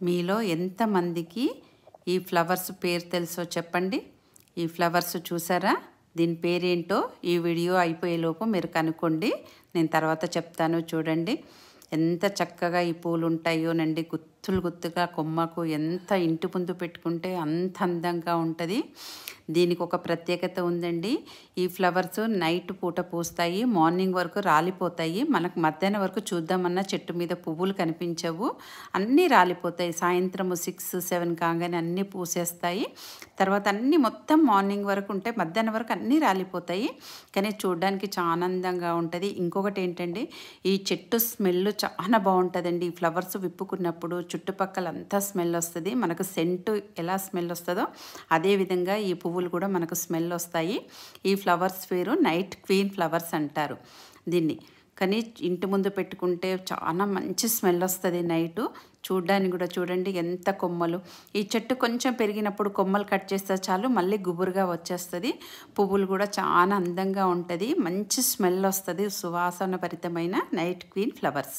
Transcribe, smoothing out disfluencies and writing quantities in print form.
మీలో ఎంతమందికి ఈ ఫ్లవర్స్ పేరు తెలుసో చెప్పండి. ఈ ఫ్లవర్స్ చూసారా? దీని పేరేంటో ఈ వీడియో అయిపోయేలోపు మీరు కనుక్కోండి. నేను తర్వాత చెప్తాను. చూడండి ఎంత చక్కగా ఈ పూలు ఉంటాయోనండి. గుత్తులు గుత్తుగా కొమ్మకు ఎంత ఇంటి ముందు పెట్టుకుంటే అంత అందంగా ఉంటుంది. దీనికి ఒక ప్రత్యేకత ఉందండి. ఈ ఫ్లవర్స్ నైట్ పూట పూస్తాయి, మార్నింగ్ వరకు రాలిపోతాయి. మనకు మధ్యాహ్నం వరకు చూద్దామన్నా చెట్టు మీద పువ్వులు కనిపించవు, అన్నీ రాలిపోతాయి. సాయంత్రం 6-7 కాగానే అన్నీ పూసేస్తాయి. తర్వాత అన్నీ మొత్తం మార్నింగ్ వరకు ఉంటే మధ్యాహ్నం వరకు అన్నీ రాలిపోతాయి. కానీ చూడడానికి చాలా అందంగా ఉంటుంది. ఇంకొకటి ఏంటంటే ఈ చెట్టు స్మెల్ చాలా బాగుంటుందండి. ఈ ఫ్లవర్స్ విప్పుకున్నప్పుడు చుట్టుపక్కల అంతా స్మెల్ వస్తుంది. మనకు సెంటు ఎలా స్మెల్ వస్తుందో అదేవిధంగా ఈ పువ్వులు కూడా మనకు స్మెల్ వస్తాయి. ఈ ఫ్లవర్స్ పేరు నైట్ క్వీన్ ఫ్లవర్స్ అంటారు దీన్ని. కానీ ఇంటి ముందు పెట్టుకుంటే చాలా మంచి స్మెల్ వస్తుంది నైటు. చూడ్డానికి కూడా చూడండి ఎంత కొమ్మలు. ఈ చెట్టు కొంచెం పెరిగినప్పుడు కొమ్మలు కట్ చేస్తే చాలు మళ్ళీ గుబురుగా వచ్చేస్తుంది. పువ్వులు కూడా చాలా అందంగా ఉంటుంది, మంచి స్మెల్ వస్తుంది. సువాసన భరితమైన నైట్ క్వీన్ ఫ్లవర్స్.